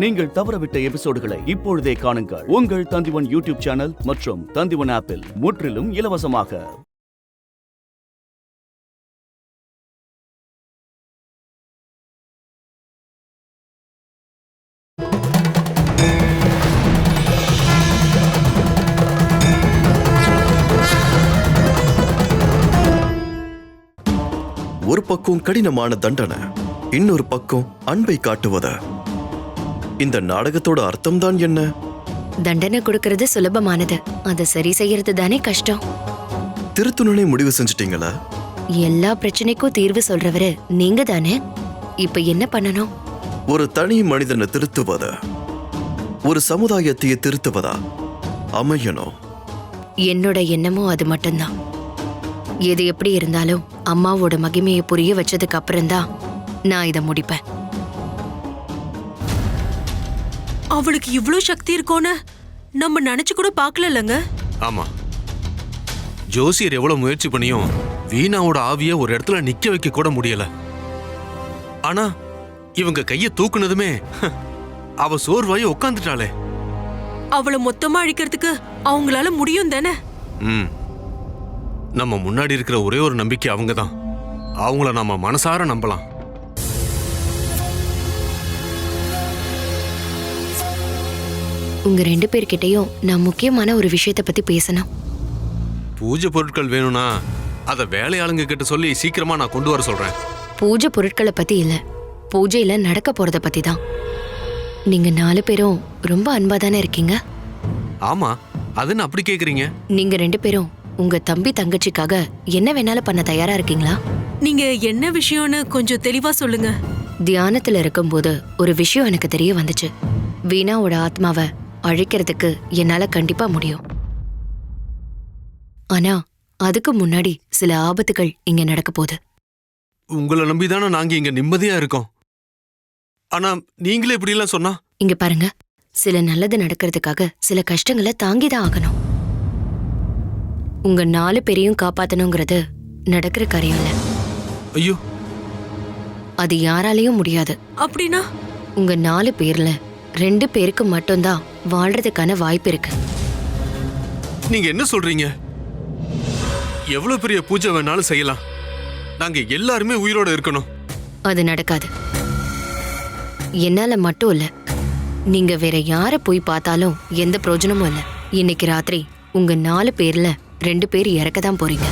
நீங்கள் தவறவிட்ட எபிசோடுகளை இப்பொழுதே காணுங்கள். உங்கள் தந்திவன் யூடியூப் சேனல் மற்றும் தந்திவன் ஆப்பில் முற்றிலும் இலவசமாக. ஒரு பக்கம் கடினமான தண்டனை, இன்னொரு பக்கம் அன்பை காட்டுவது. இந்த நாடகத்தோட அர்த்தம் தான் என்ன? தண்டனை கொடுக்கறது சுலபமானது, அதை சரி செய்யறது தானே கஷ்டம். திருத்துணை முடிவு செஞ்சிட்டீங்களா? எல்லா பிரச்சனைக்கும் தீர்வு சொல்றவரு நீங்க தானே. இப்ப என்ன பண்ணணும்? ஒரு தனி மனிதனை திருத்துவத ஒரு சமுதாயத்தையே திருத்துவதா அமையணும். என்னோட எண்ணமும் அது மட்டும்தான். எது எப்படி இருந்தாலும் அம்மாவோட மகிமையை புரிய வச்சதுக்கு அப்புறம்தான் நான் இதை முடிப்பேன். அவளுக்கு இவ்ளோ சக்தி இருக்கோன்னு நம்ம நினைச்சு கூட பாக்கலங்க. ஆமா, ஜோசியர் எவ்வளவு முயற்சி பண்ணியும் வீணாவோட ஆவிய ஒரு இடத்துல நிக்க வைக்க கூட முடியல. ஆனா இவங்க கைய தூக்குனதுமே அவ சோர்வாயி உட்காந்துட்டாளே. அவளை மொத்தமா அழிக்கிறதுக்கு அவங்களால முடியும் தானே. நம்ம முன்னாடி இருக்கிற ஒரே ஒரு நம்பிக்கை அவங்கதான். அவங்கள நாம மனசார நம்பலாம். உங்க 2 பேர்கிட்டயும் நான் முக்கியமான ஒரு விஷயத்தை பத்தி பேசணும். பூஜை பொருட்கள் வேணும்னா அத வேலையாளுங்க கிட்ட சொல்லி சீக்கிரமா நான் கொண்டு வர சொல்றேன். பூஜை பொருட்களை பத்தி இல்ல, பூஜையில நடக்க போறத பத்தி தான். நீங்க 4 பேரும் ரொம்ப அன்பா தானே இருக்கீங்க. ஆமா, அதுன்னு அப்படி கேக்குறீங்க? நீங்க 2 பேரும் உங்க தம்பி தங்கச்சிக்காக என்ன வேணாலும் பண்ண தயாரா இருக்கீங்களா? நீங்க என்ன விஷயம்னு கொஞ்சம் தெளிவா சொல்லுங்க. தியானத்துல இருக்கும்போது ஒரு விஷயம் எனக்கு தெரிய வந்துச்சு. வீணாவோட ஆத்மாவை அழிக்கிறதுக்கு என்னால கண்டிப்பா முடியும். ஆனா அதுக்கு முன்னாடி சில ஆபத்துகள் இங்க நடக்க போகுது. உங்களை நம்பிதானே நாங்க இங்க நிம்மதியா இருக்கோம். ஆனா நீங்களே இப்படி எல்லாம் சொன்னா? இங்க பாருங்க, சில நல்லது நடக்கிறதுக்காக சில கஷ்டங்களை தாங்கிதான் ஆகணும். உங்க 4 பேரையும் காப்பாத்தணுங்கிறது நடக்கிற காரியம் இல்ல. ஐயோ, அது யாராலையும் முடியாது. அப்படின்னா உங்க 4 பேர்ல 2 பேருக்கு மட்டும்தான் வாழ்றதுக்கான வாய்ப்பு இருக்கு. நீங்க என்ன சொல்றீங்க? எவ்வளவு பெரிய பூஜை வேணாலும் செய்யலாம், நாங்க எல்லாருமே உயிரோட இருக்கணும். அது நடக்காது. என்னால மட்டும் இல்ல, நீங்க வேற யார போய் பார்த்தாலும் எந்த பிரயோஜனமும் இல்ல. இன்னைக்கு ராத்திரி உங்க 4 பேர்ல 2 பேர் இறக்கதான் போறீங்க.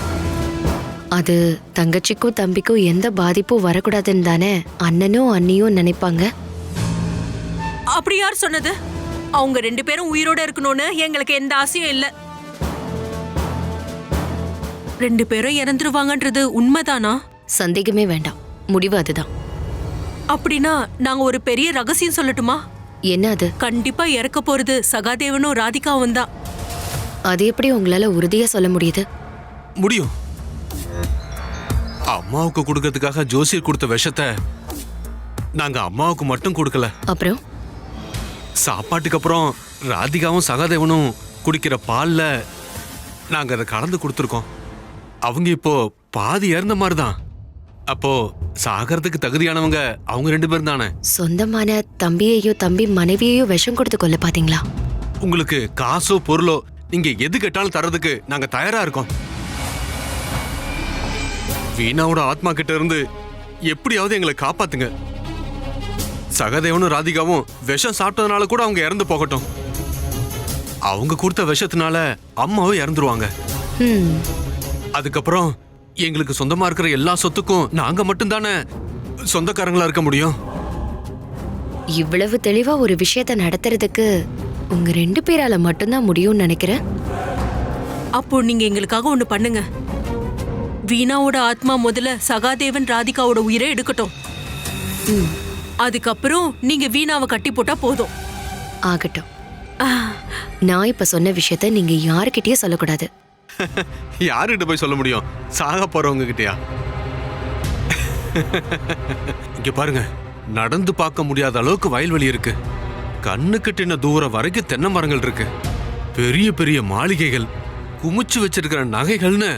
அது தங்கச்சிக்கும் தம்பிக்கும் எந்த பாதிப்பும் வரக்கூடாதுன்னு தானே அண்ணனும் அண்ணியும் நினைப்பாங்க. அப்படி யார் சொன்னது? அவங்க 2 பேரும் உயிரோட இருக்கணும்னு எங்களுக்கு எந்த ஆசையும் இல்ல. 2 பேரும் இறந்துருவாங்கன்றது உண்மைதானா? சந்தேகமே வேண்டாம், முடிவு அதுதான். அப்படின்னா நாங்க ஒரு பெரிய ரகசியம் சொல்லட்டுமா? என்ன அது? கண்டிப்பா இறக்க போறது சகாதேவனும் ராதிகாவும் தான். அது எப்படி உங்களால உறுதியா சொல்ல முடியுது? முடியும். அம்மாவுக்கு கொடுக்கறதுக்காக ஜோசியர் கொடுத்த விஷத்தை நாங்க அம்மாவுக்கு மட்டும் கொடுக்கல. அப்புறம் சாப்பாட்டுக்கு அப்புறம் ராதிகாவும் சகாதேவனும் குடிக்கிற பால்ல நாங்க அதை கலந்து கொடுத்துருக்கோம். அவங்க இப்போ பாதி இறந்த மாதிரி தான். அப்போ சாகறதுக்கு தகுதியானவங்க அவங்க 2 பேரும் தானே. சொந்தமான தம்பியையோ தம்பி மனைவியையோ விஷம் கொடுத்து கொல்ல பாத்தீங்களா? உங்களுக்கு காசோ பொருளோ நீங்க எது கேட்டாலும் தரதுக்கு நாங்க தயாரா இருக்கோம். வீணாவோட ஆத்மா கிட்ட இருந்து எப்படியாவது எங்களை காப்பாத்துங்க. சகாதேவனும் ராதிகாவும் விஷம் சாப்பிட்டதுனால கூட அவங்க இறந்து போகட்டும். அவங்க கொடுத்த விஷத்தினால அம்மாவும் இறந்துருவாங்க. அதுக்கப்புறம் எங்களுக்கு சொந்தமா இருக்கிற எல்லா சொத்துக்கும் நாங்க மட்டும்தானே சொந்தக்காரங்களா இருக்க முடியும். இவ்வளவு தெளிவா ஒரு விஷயத்தை நடத்துறதுக்கு உங்க 2 பேரால மட்டும்தான் முடியும்னு நினைக்கிறேன். அப்போ நீங்க எங்களுக்காக ஒண்ணு பண்ணுங்க. வீணாவோட ஆத்மா முதல்ல சகாதேவன் ராதிகாவோட உயிரை எடுக்கட்டும். அதுக்கப்புறம் நீங்க வீணாவை கட்டி போட்டா போதும். ஆகட்டும். நான் இப்ப சொன்ன விஷயத்த நீங்க யாருக்கிட்டயும் சொல்லக்கூடாது. யாருகிட்ட போய் சொல்ல முடியும்? சாக போறவங்க கிட்டயா? இங்க பாருங்க, நடந்து பார்க்க முடியாத அளவுக்கு வயல்வெளி இருக்கு. கண்ணு கட்டின தூரம் வரைக்கும் தென்னை மரங்கள் இருக்கு. பெரிய பெரிய மாளிகைகள், குமிச்சு வச்சிருக்கிற நகைகள்னு.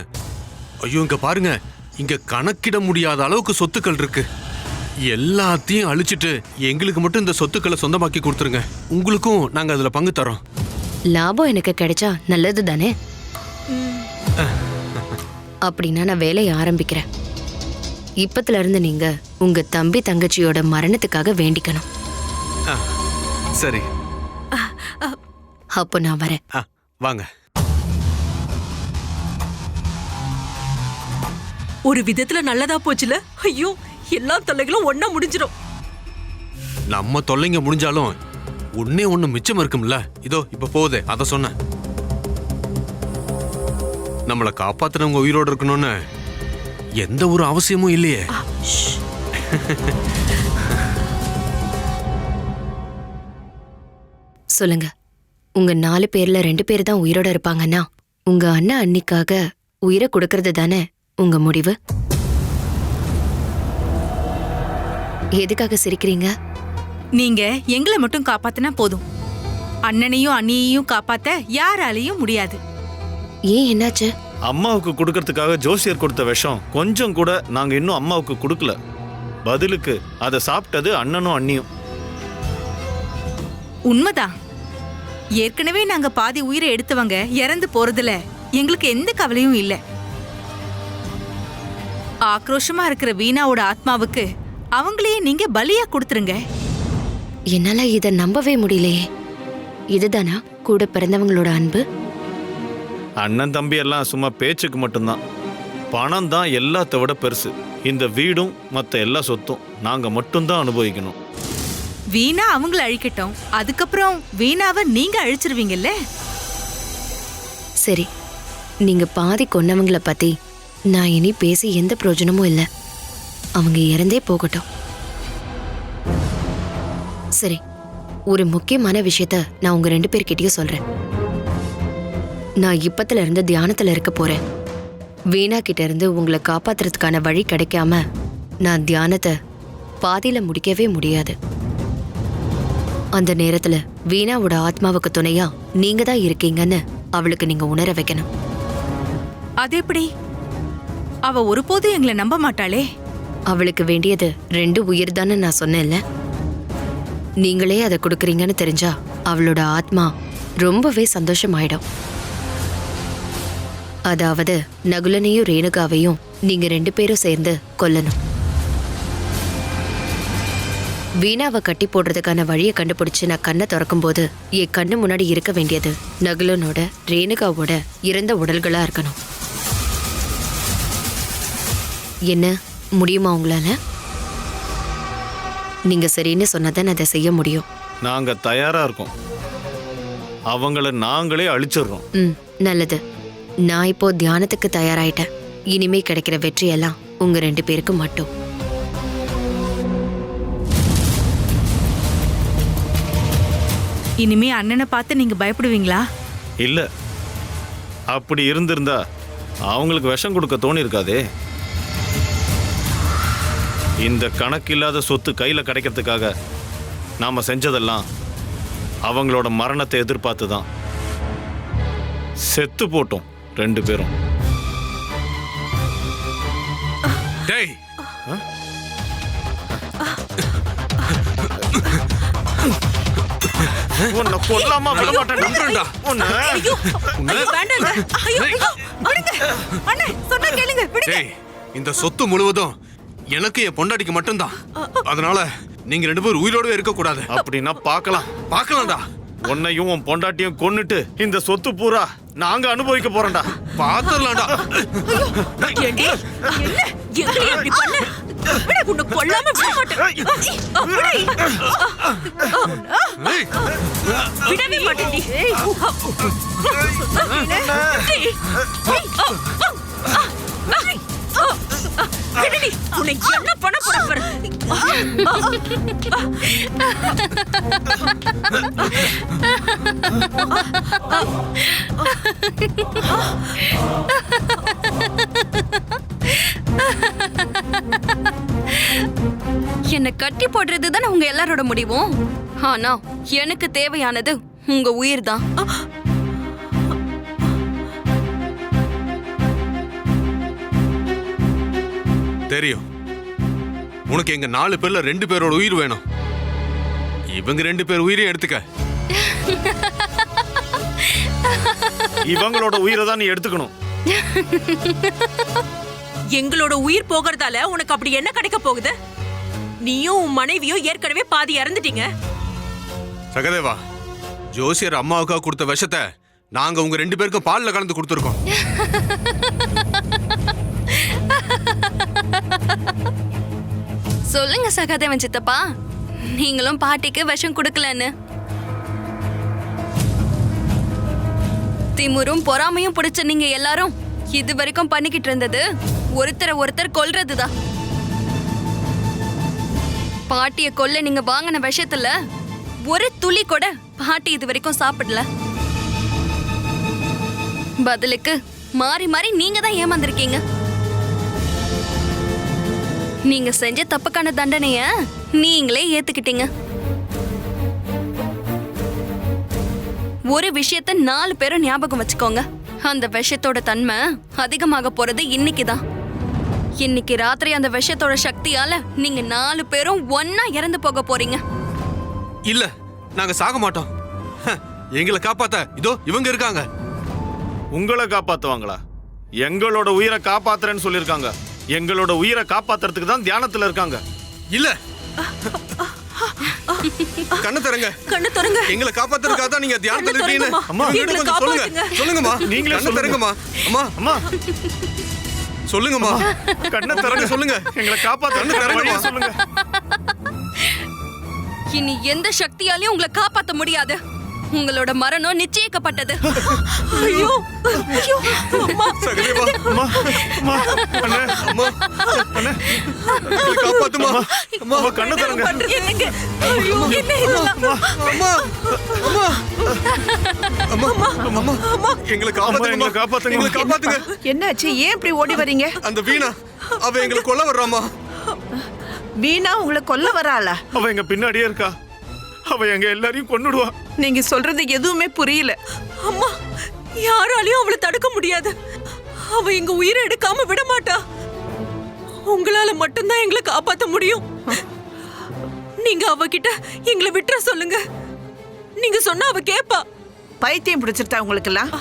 ஐயோ, இங்க பாருங்க, இங்க கணக்கிட முடியாத அளவுக்கு சொத்துக்கள் இருக்கு. எல்லாத்தையும் அழிச்சிட்டு எங்களுக்கு மட்டும் இந்த சொத்துக்களை சொந்தமாக்கி கொடுத்துருங்க. உங்களுக்கும் நாங்க அதுல பங்கு தரோம். லாபம் எனக்கு கிடைச்சா நல்லது தானே? அப்படின்னா நான் வேலையை ஆரம்பிக்கிறேன். இப்பத்துல இருந்து நீங்க உங்க தம்பி தங்கச்சியோட மரணத்துக்காக வேண்டிக்கணும். சரி, அப்போ நான் வரேன். வாங்க. ஒரு விதத்துல நல்லதா போச்சுல. ஐயோ, எல்லா தொல்லைகளும் ஒண்ணா முடிஞ்சிடும். நம்ம தொல்லைங்க முடிஞ்சாலும் ஒன்னே ஒண்ணு மிச்சம் இருக்கும்ல. இதோ இப்ப போகுதே, அத சொன்னேன். நம்மளை காப்பாத்துறவங்க உயிரோடு இருக்கணும்னு எந்த ஒரு அவசியமும் இல்லையே. சொல்லுங்க, உங்க 4 பேர்ல 2 பேர் தான் உயிரோட இருப்பாங்கன்னா உங்க அண்ணா அன்னிக்காக உயிரை கொடுக்கறது தானே உங்க முடிவு? எதுக்காக சிரிக்கிறீங்க? நீங்க எங்களை மட்டும் காப்பாத்தினா போதும். அண்ணனையும் அண்ணியையும் காப்பாத்த யாராலையும் முடியாது. ஏன், என்னாச்சு? அம்மாவுக்கு கொடுக்கறதுக்காக ஜோசியர் கொடுத்த விஷம் கொஞ்சம் கூட நாங்க இன்னும் அம்மாவுக்கு கொடுக்கல. பதிலுக்கு அதை சாப்பிட்டது அண்ணனும் அண்ணியும். உண்மைதான். ஏற்கனவே நாங்க பாதி உயிரை எடுத்தவங்க இறந்து போறதுல எங்களுக்கு எந்த கவலையும் இல்ல. ஆக்ரோஷமா இருக்கிற வீணாவோட ஆத்மாவுக்கு அவங்களையே நீங்க பலியா கொடுத்துருங்க. என்னால இத நம்பவே முடியலையே. இதுதானா கூட பிறந்தவங்களோட அன்பு? அண்ணன் தம்பி எல்லாம் சும்மா பேச்சுக்கு மட்டும்தான். பணம் தான் எல்லாத்த விட பெருசு. இந்த வீடும் மற்ற எல்லா சொத்தும் நாங்க மட்டும்தான் அனுபவிக்கணும். வீணா அவங்கள அழிக்கட்டும், அதுக்கப்புறம் வீணாவை நீங்க அழிச்சிருவீங்கல்ல. சரி, நீங்க பாதி கொன்னவங்கள பத்தி நான் இனி பேசி எந்த பிரயோஜனமும் இல்லை. அவங்க இறந்தே போகட்டும். சரி, ஒரு முக்கியமான விஷயத்த நான் உங்க 2 பேர்கிட்டயும் சொல்றேன். நான் இப்பத்துல இருந்து தியானத்துல இருக்க போறேன். வீணா கிட்ட இருந்து உங்களை காப்பாத்துறதுக்கான வழி கிடைக்காம நான் தியானத்தை பாதியில முடிக்கவே முடியாது. அந்த நேரத்துல வீணாவோட ஆத்மாவுக்கு துணையா நீங்க தான் இருக்கீங்கன்னு அவளுக்கு நீங்க உணர வைக்கணும். அது எப்படி? அவ ஒருபோதும் எங்களை நம்ப மாட்டாளே. அவளுக்கு வேண்டியது 2 உயிர் தானே நான் சொன்னேன்ல. நீங்களே அதை கொடுக்குறீங்கன்னு தெரிஞ்சா அவளோட ஆத்மா ரொம்பவே சந்தோஷமாயிடும். அதாவது நகுலனையும் ரேணுகாவையும் நீங்க 2 பேரும் சேர்ந்து கொல்லணும். வீணாவை கட்டி போடுறதுக்கான வழியை கண்டுபிடிச்சு நான் கண்ணை திறக்கும் போது என் கண்ணு முன்னாடி இருக்க வேண்டியது நகுலனோட ரேணுகாவோட இறந்த உடல்களா இருக்கணும். என்ன, முடியுமா உங்களால? நீங்க சரின்னு சொன்னதான் அதை செய்ய முடியும். நாங்க தயாரா இருக்கோம். அவங்கள நாங்களே அழிச்சிடுறோம். நல்லது. நான் இப்போ தியானத்துக்கு தயாராயிட்டேன். இனிமே கிடைக்கிற வெற்றியெல்லாம் உங்க 2 பேருக்கு மட்டும். இனிமே அண்ணனை பார்த்து நீங்க பயப்படுவீங்களா? இல்ல, அப்படி இருந்திருந்தா அவங்களுக்கு விஷம் கொடுக்க தோணி இருக்காதே. இந்த கணக்கில்லாத சொத்து கையில கிடைக்கிறதுக்காக நாம செஞ்சதெல்லாம் அவங்களோட மரணத்தை எதிர்பார்த்து தான். செத்து போட்டோம் 2 பேரும். டேய், உன்னை கொல்லாம விட மாட்டேன்டா. உன்னை ஐயோ, ஐயோ, வேண்டாங்க. ஐயோ, ஐயோ, விடுங்க. அண்ணே, சொன்னா கேளுங்க, விடுங்க. டேய், இந்த சொத்து முழுவதும் எனக்கு என் பொண்டாட்டிக்கு மட்டும்தான். அதனால நீங்க 2 பேரும் உயிரோடவே இருக்க கூடாது. அப்படின்னா பார்க்கலாம். பார்க்கலாம்டா. உன்னையும் உன் பொண்டாட்டியும் கொன்னுட்டு இந்த சொத்து பூரா நாங்க அனுபவிக்க போறோம்டா. பாத்துடலாம்டா. ஏண்டி? என்ன? எங்கடி இப்படி பண்ண? உன்னை கொல்லாம விட மாட்டேன். ஏய், விடவே மாட்டேன்டி. விடுடி. உன்னை என்ன பண்ண போறேன் பாரு. என்ன கட்டி போடுறது தானே உங்க எல்லாரோட முடிவும். ஆனா எனக்கு தேவையானது உங்க உயிர் தான். தெரியும். உனக்கு எங்க 4 பேர்ல 2 பேரோட உயிர் வேணும். இவங்க 2 பேர் உயிரையும் எடுத்துக்க. இவங்களோட உயிரை தான் நீ எடுத்துக்கணும். எங்களோட உயிர் போகிறதால உனக்கு அப்படி என்ன கிடைக்க போகுது? நீயும் உன் மனைவியும் ஏற்கனவே பாதி இறந்துட்டீங்க. சகதேவா, ஜோசியர் அம்மாவுக்காக கொடுத்த விஷத்தை நாங்க உங்க 2 பேருக்கும் பால்ல கலந்து கொடுத்துருக்கோம். சொல்லுங்க சகாதேவன் சித்தப்பா, நீங்களும் பாட்டிக்கு விஷம் கொடுக்கலன்னு. திமுரும் பொறாமையும் பிடிச்ச நீங்க எல்லாரும் இது வரைக்கும் பண்ணிக்கிட்டு இருந்தது ஒருத்தரை ஒருத்தர் கொல்றதுதான். பாட்டிய கொல்ல நீங்க வாங்கின விஷயத்துல ஒரு துளி கூட பாட்டி இது வரைக்கும் சாப்பிடல. பதிலுக்கு மாறி மாறி நீங்க தான் ஏமாந்திருக்கீங்க. நீங்க செஞ்ச தப்புக்கான தண்டனைய நீங்களே ஏத்துக்கிட்டீங்க. ஒரு விஷயத்த 4 பேரும் ஞாபகம் வச்சுக்கோங்க. அந்த விஷயத்தோட தன்மை அதிகமாக போறது இன்னைக்குதான். இன்னைக்கு ராத்திரி அந்த விஷயத்தோட சக்தியால நீங்க 4 பேரும் ஒன்னா இறந்து போக போறீங்க. இல்ல, நாங்க சாக மாட்டோம். எங்களை காப்பாத்த இதோ இவங்க இருக்காங்க. உங்களை காப்பாத்துவாங்களா? எங்களோட உயிரை காப்பாத்துறேன்னு சொல்லியிருக்காங்க. எங்களோட உயிரை காப்பாத்துறதுக்கு தான் தியானத்துல இருக்காங்க. இல்ல, கண்ணு தரங்க. கண்ணு தரங்க. எங்களை காப்பாத்துறதுக்காக தான் நீங்க தியானத்துல இருக்கீங்க. அம்மா, எங்களை கொஞ்சம் சொல்லுங்க. சொல்லுங்கம்மா, நீங்களே கண்ணு தரங்கம்மா. அம்மா, அம்மா, சொல்லுங்கம்மா. கண்ணை திறங்க. சொல்லுங்க. எங்களை காப்பாத்துறதுக்கு வழியை சொல்லுங்க. இனி எந்த சக்தியாலையும் உங்களை காப்பாத்த முடியாது. உங்களோட மரணம் நிச்சயிக்கப்பட்டது. ஐயோ, ஐயோ, அம்மா. சகதேவா, அம்மா, அம்மா, அண்ணே, அம்மா, எங்களை காப்பாத்துமா. அம்மா, அம்மா, கண்ணை திறங்க. என்னங்க? ஐயோ, என்ன இதெல்லாம்? அம்மா, அம்மா, அம்மா, அம்மா, அம்மா, எங்களை காப்பாத்துங்க. எங்களை காப்பாத்துங்க. எங்களை காப்பாத்துங்க. என்னாச்சு? ஏன் இப்படி ஓடி வர்றீங்க? அந்த வீணா அவ எங்களை கொல்ல வர்றாமா. வீணா உங்களை கொல்ல வராளா? அவ எங்க பின்னாடியே இருக்கா. அவ எங்க எல்லாரையும் கொன்னுடுவா. நீங்க சொல்றது எதுவுமே புரியல. அம்மா, யாராலையும் அவளை தடுக்க முடியாது. அவ எங்க உயிரை எடுக்காம விட மாட்டா. உங்களால மட்டும்தான் எங்களை காப்பாத்த முடியும். நீங்க அவகிட்ட எங்களை விட்டுற சொல்லுங்க. நீங்க சொன்னா அவ கேப்பா. பைத்தியம் பிடிச்சிருத்தா உங்களுக்கெல்லாம்?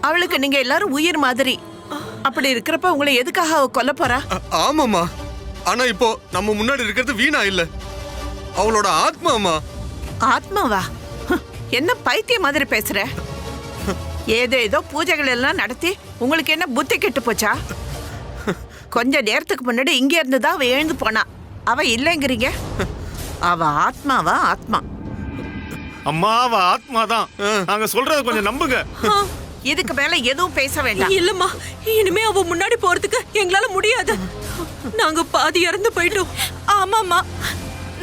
அவளுக்கு நீங்க எல்லாரும் உயிர் மாதிரி. அப்படி இருக்கிறப்ப உங்களை எதுக்காக அவ கொல்ல போறா? ஆமாமா, ஆனா இப்போ நம்ம முன்னாடி இருக்கிறது வீணா இல்ல, அவளோட ஆத்மாமா. ஆத்மாவா? என்ன பைத்தியம் மாதிரி பேசுற? ஏதோ பூஜைகள் எல்லாம் நடத்தி உங்களுக்கு என்ன புத்தி கெட்டு போச்சா? கொஞ்ச நேரத்துக்கு முன்னாடி இங்க இருந்து தான் அவ எழுந்து போனா. அவ இல்லைங்கிறீங்க? அவ ஆத்மாவா? ஆத்மா. அம்மா, அவ ஆத்மாதான். நாங்க சொல்றத கொஞ்சம் நம்புங்க. இதுக்கு மேல எதுவும் பேச வேண்டாம். இல்லம்மா, இனிமே அவ முன்னாடி போறதுக்கு எங்களால முடியாது. நாங்க பாதி இறந்து போயிட்டோம். ஆமாமா,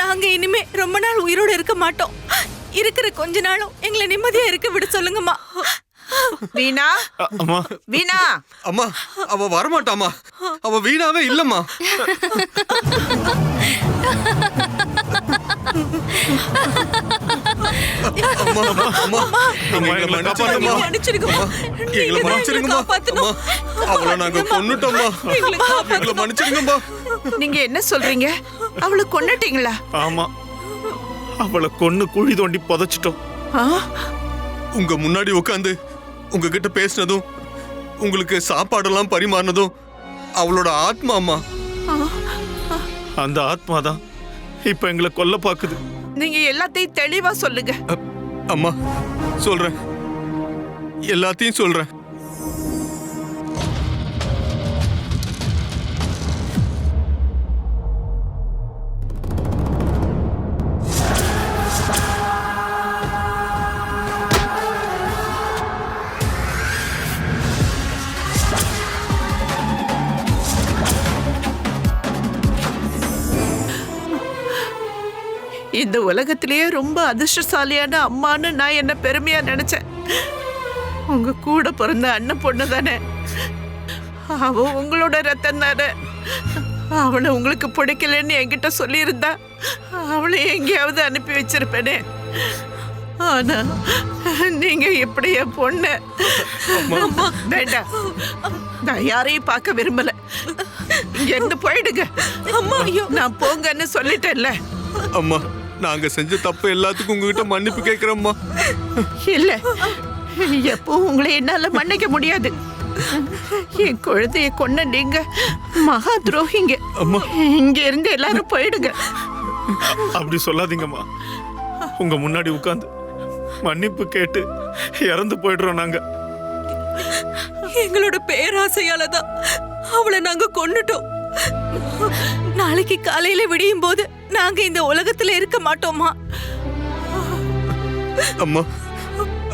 நாங்க இனிமே ரொம்ப நாள் உயிரோட இருக்க மாட்டோம். இருக்கிற கொஞ்ச நாளும் எங்களை நிம்மதியா இருக்க விட சொல்லுங்கம்மா. வீணா, அம்மா, வீணா, அம்மா, அவ வரமாட்டாமா. அவ வீணாவே இல்லம்மா. அம்மா, அம்மா, எங்களை மன்னிச்சிருங்கம்மா. மன்னிச்சிருங்கம்மா. எங்களை மன்னிச்சிருங்கம்மா. அம்மா, அவளை நாங்க கொன்னுட்டோம்மா. எங்களை மன்னிச்சிருங்கம்மா. நீங்க என்ன சொல்றீங்க? அவளை கொன்னுட்டீங்களா? ஆமா, அவளை கொன்னு குழி தோண்டி புதைச்சிட்டோம். ஆ? உங்க முன்னாடி உட்காந்து உங்ககிட்ட பேசினதும் உங்களுக்கு சாப்பாடெல்லாம் பரிமாறினதும் அவளோட ஆத்மாமா. அந்த ஆத்மாதான் இப்ப எங்களை கொல்ல பாக்குது. நீங்க எல்லாத்தையும் தெளிவா சொல்லுங்க. அம்மா, சொல்றேன், எல்லாத்தையும் சொல்றேன். இந்த உலகத்திலேயே ரொம்ப அதிர்ஷ்டசாலியான அம்மான்னு நான் என்ன பெருமையா நினைச்சேன். உங்க கூட பிறந்த அண்ணன் பொண்ணு தானே. அவ உங்களோட ரத்தம் தானே. அவளை உங்களுக்கு பிடிக்கலன்னு என்கிட்ட சொல்லியிருந்தா அவளை எங்கேயாவது அனுப்பி வச்சிருப்பேனே. ஆனா நீங்க இப்படி என் பொண்ணு. வேண்டாம் நான் யாரையும் பார்க்க விரும்பல. இங்க இருந்து போயிடுங்க. அம்மா, ஐயோ, நான் போங்கன்னு சொல்லிட்டேன்ல. அம்மா, நாங்க செஞ்ச தப்பு எல்லாத்துக்கும் உங்ககிட்ட மன்னிப்பு கேக்குறோம்மா. இல்ல, எப்போ உங்களை என்னால மன்னிக்க முடியாது. என் குழந்தைய கொன்ன நீங்க மகா துரோகிங்க. அம்மா, இங்க இருந்து எல்லாரும் போயிடுங்க. அப்படி சொல்லாதீங்கம்மா. உங்க முன்னாடி உட்கார்ந்து மன்னிப்பு கேட்டு இறந்து போயிடுறோம் நாங்க. எங்களோட பேராசையால தான் அவளை நாங்க கொன்னுட்டோம். நாளைக்கு காலையில விடியும் போது நாங்க இந்த உலகத்துல இருக்க மாட்டோமா? அம்மா,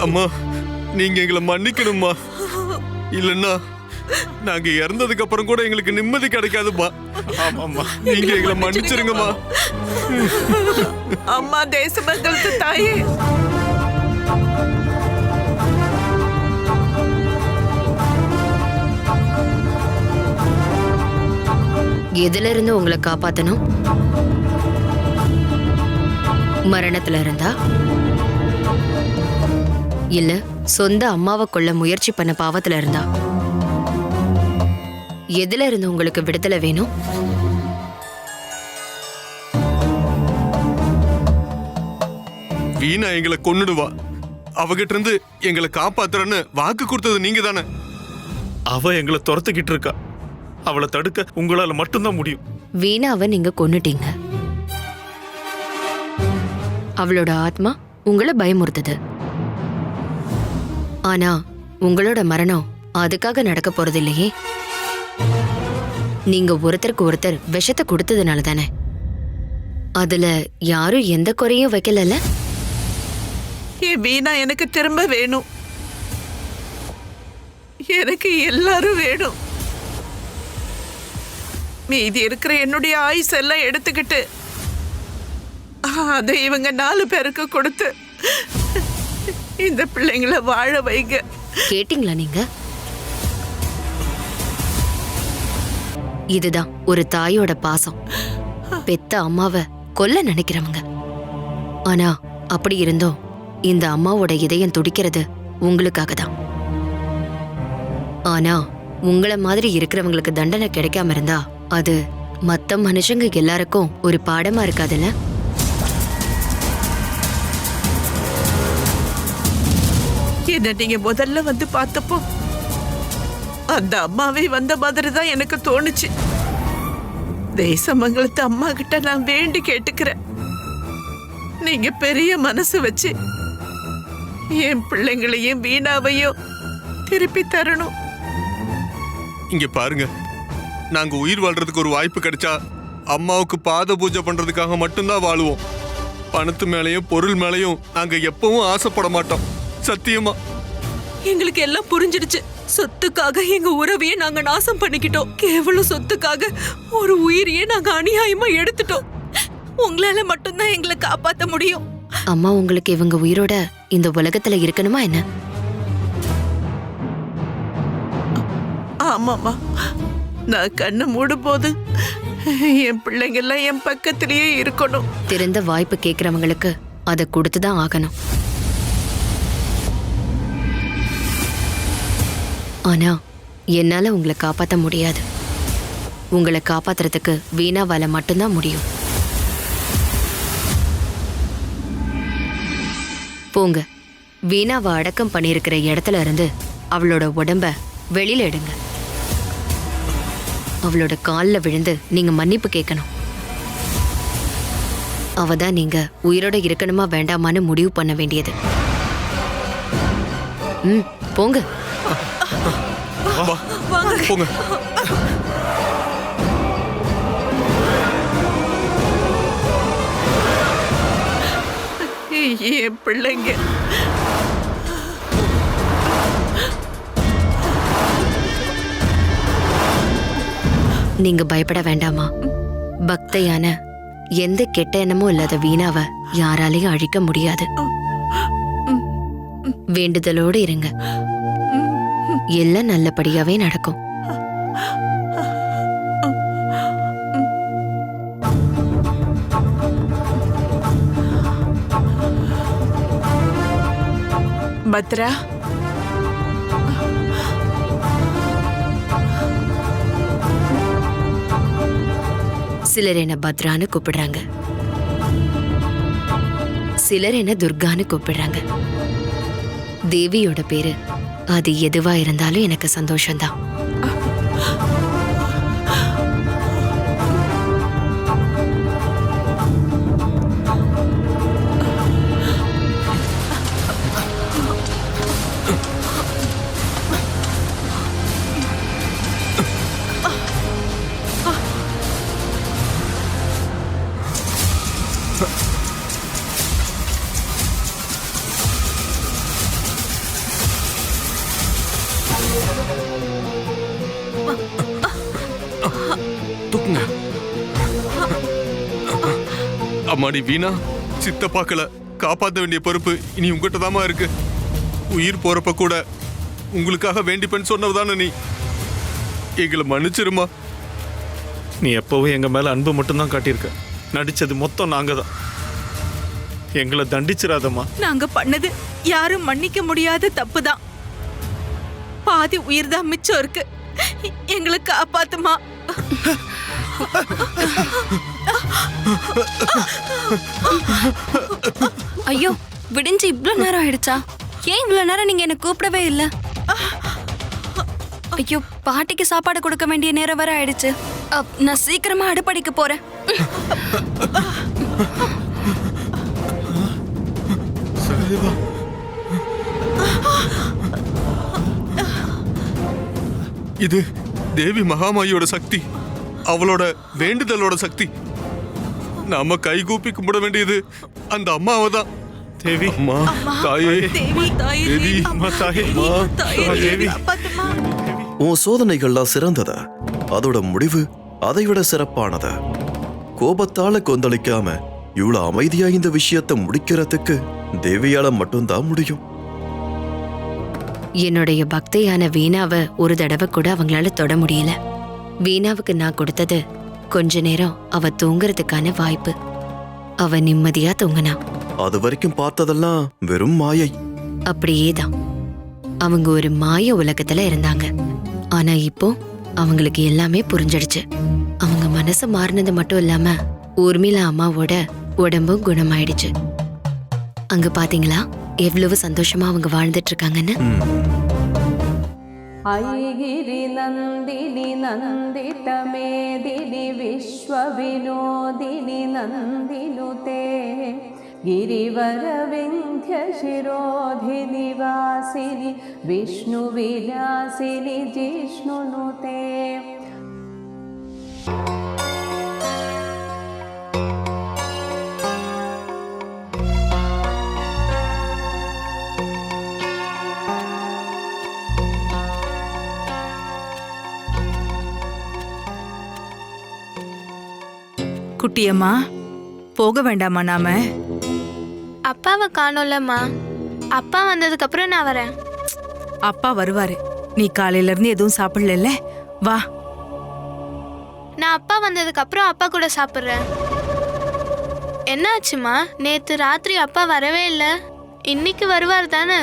அம்மா, நீங்க எங்களை மன்னிக்கணும்மா. இல்லன்னா நாங்க இறந்ததுக்கு அப்புறம் கூட எங்களுக்கு நிம்மதி கிடைக்காதுப்பா. ஆமாம்மா. நீங்க எங்களை மன்னிச்சிருங்கம்மா. அம்மா, தேசமங்களுக்கு தாயே. எதுல இருந்து உங்களை காப்பாத்தணும்? மரணத்துல இருந்தா, இல்ல சொந்த அம்மாவை கொல்ல முயற்சி பண்ண பாவத்துல இருந்தா, எதுல இருந்து உங்களுக்கு விடுதலை வேணும்? வீணா எங்களை கொன்னுடுவா. அவகிட்ட இருந்து எங்களை காப்பாத்துறன்னு வாக்கு கொடுத்தது நீங்க தானே. அவ எங்களை துரத்துக்கிட்டு இருக்கா. அவளை தடுக்க உங்களால மட்டும்தான் முடியும். வீணாவை நீங்க கொன்னுட்டீங்க. அவளோட ஆத்மா உங்களை பயமுறுத்துது. ஆனா உங்களோட மரணம் அதுக்காக நடக்க போறது இல்லையே. நீங்க ஒருத்தருக்கு ஒருத்தர் விஷத்தை கொடுத்ததுனால தானே. அதுல யாரும் எந்த குறையும் வைக்கலல்ல. என் வீணா எனக்கு திரும்ப வேணும். எனக்கு எல்லாரும் வேணும். மீதி இருக்கிற என்னுடைய ஆயுஸ் எல்லாம் எடுத்துக்கிட்டு அதை இவங்க 4 பேருக்கு கொடுத்து இந்த பிள்ளைங்களை வாழ வைங்க. கேட்டீங்களா நீங்க? இதுதான் ஒரு தாயோட பாசம். பெத்த அம்மாவை கொல்ல நினைக்கிறவங்க. ஆனா அப்படி இருந்தோம் இந்த அம்மாவோட இதயம் துடிக்கிறது உங்களுக்காக தான். ஆனா உங்கள மாதிரி இருக்கிறவங்களுக்கு தண்டனை கிடைக்காம இருந்தா அது மத்த மனுஷங்க எல்லாருக்கும் ஒரு பாடமா இருக்காதுல்ல? என்ன நீங்க முதல்ல வந்து பார்த்தப்போ அந்த அம்மாவே வந்த மாதிரி தான் எனக்கு தோணுச்சு. தேசமங்கலத்து அம்மா கிட்ட நான் வேண்டி கேட்டுக்கிறேன். நீங்க பெரிய மனசு வச்சு என் பிள்ளைங்களையும் வீணாவையும் திருப்பி தரணும். இங்க பாருங்க, நாங்க உயிர் வாழ்றதுக்கு ஒரு வாய்ப்பு கிடைச்சா அம்மாவுக்கு பாத பூஜை பண்றதுக்காக மட்டும்தான் வாழுவோம். பணத்து மேலையும் பொருள் மேலையும் நாங்க எப்பவும் ஆசைப்பட மாட்டோம். சத்தியமா. எங்களுக்கு எல்லாம் புரிஞ்சிடுச்சு. சொத்துக்காக எங்க உறவையே நாங்க நாசம் பண்ணிக்கிட்டோம். கேவலம் சொத்துக்காக ஒரு உயிரையே நாங்க அநியாயமா எடுத்துட்டோம். உங்களால மட்டும்தான் எங்களை காப்பாத்த முடியும். அம்மா உங்களுக்கு இவங்க உயிரோட இந்த உலகத்துல இருக்கணுமா என்ன? ஆமாம்மா, நான் கண்ணு மூடும் போது என் பிள்ளைங்க எல்லாம் என் பக்கத்திலேயே இருக்கணும். திறந்த வாய்ப்பு கேட்கறவங்களுக்கு அதை கொடுத்துதான் ஆகணும். ஆனா என்னால உங்களை காப்பாற்ற முடியாது. உங்களை காப்பாத்துறதுக்கு வீணாவால மட்டும்தான் முடியும். போங்க, வீணாவை அடக்கம் பண்ணியிருக்கிற இடத்துல இருந்து அவளோட உடம்ப வெளியில எடுங்க. அவளோட காலில் விழுந்து நீங்க மன்னிப்பு கேட்கணும். அவதான் நீங்க உயிரோட இருக்கணுமா வேண்டாமான்னு முடிவு பண்ண வேண்டியது. போங்க. போங்க. என் பிள்ளைங்க நீங்க பயப்பட வேண்டாமா. பக்தையான எந்த கெட்ட எண்ணமும் இல்லாத வீணாவை யாராலையும் அழிக்க முடியாது. வேண்டுதலோடு இருங்க, எல்லாம் நல்லபடியாவே நடக்கும். பத்ரா, சிலர் என்ன பத்ரான்னு கூப்பிடுறாங்க, சிலர் என்ன துர்கான்னு கூப்பிடுறாங்க. தேவியோட பேரு அது எதுவா இருந்தாலும் எனக்கு சந்தோஷம்தான். தூக்குங்க. அம்மாடி வீணா, சித்தப்பாக்களை காப்பாற்ற வேண்டிய பொறுப்பு இனி உங்ககிட்ட தாமா இருக்கு. உயிர் போறப்ப கூட உங்களுக்காக வேண்டிப்பேன்னு சொன்னதானே நீ. எங்களை மன்னிச்சிருமா. நீ எப்பவும் எங்க மேல அன்பு மட்டும்தான் காட்டியிருக்க. நடிச்சது மொத்தம் நாங்க தான். எங்களை தண்டிச்சிடாதம்மா. நாங்க பண்ணது யாரும் மன்னிக்க முடியாத தப்பு தான். பாதி உயிர் தான் மிச்சம் இருக்கு. எங்களை காப்பாத்துமா. ஐயோ, விடிஞ்சு இவ்ளோ நேரம் ஆயிடுச்சா? ஏன் இவ்ளோ நேரம் நீங்க என்ன கூப்பிடவே இல்ல? ஐயோ, பாட்டிக்கு சாப்பாடு கொடுக்க வேண்டிய நேரம் வர ஆயிடுச்சு. நான் சீக்கிரமா அடுப்படிக்கு போறேன். இது தேவி மகாமாயியோட சக்தி, அவளோட வேண்டுதலோட சக்தி. நாம கைகூப்பி கும்பிட வேண்டியது அந்த அம்மாவை தான். தேவி, அம்மா, தாயே, தேவி, தேவி, அம்மா, தாயே, தேவி. காப்பாத்துமா. உன் சோதனைகள்லாம் சிறந்தத, அதோட முடிவு அதைவிட சிறப்பானத. கோபத்தால கொந்தளிக்காம இவ்வளவு அமைதியா இந்த விஷயத்தை முடிக்கிறதுக்கு தேவியால மட்டும்தான் முடியும். என்னுடைய பக்தையான வீணாவை ஒரு தடவை கூட அவங்களால தொட முடியல. வீணாவுக்கு நான் கொடுத்தது கொஞ்ச நேரம் அவ தூங்குறதுக்கான வாய்ப்பு. அவ நிம்மதியா தூங்கினா. அது வரைக்கும் பார்த்ததெல்லாம் வெறும் மாயை. அப்படியேதான். அவங்க ஒரு மாய உலகத்துல இருந்தாங்க. ஆனா இப்போ அவங்களுக்கு எல்லாமே புரிஞ்சிடுச்சு. அவங்க மனசு மாறினது மட்டும் இல்லாம ஊர்மிளா அம்மாவோட உடம்பும் குணமாயிடுச்சு. அங்க பாத்தீங்களா எவ்வளவு சந்தோஷமா அவங்க வாழ்ந்துட்டு இருக்காங்கன்னு. ஐகிரி நந்தினி நந்தித மேதினி விஸ்வ வினோதினி நந்தினுதே गिरिवर विंध्य शिरोधिनि वासिनि विष्णु विलासिनि जिष्णुनुते. குட்டியம்மா, போக வேண்டாமா நாம? அப்பாவை காணோம்லம்மா. அப்பா வந்ததுக்கு அப்புறம் நான் வரேன். அப்பா வருவாரு. நீ காலையில இருந்து எதுவும் சாப்பிடல, வா. நான் அப்பா வந்ததுக்கு அப்புறம் அப்பா கூட சாப்பிட்றேன். என்னாச்சுமா? நேத்து ராத்திரி அப்பா வரவே இல்லை. இன்னைக்கு வருவார் தானே?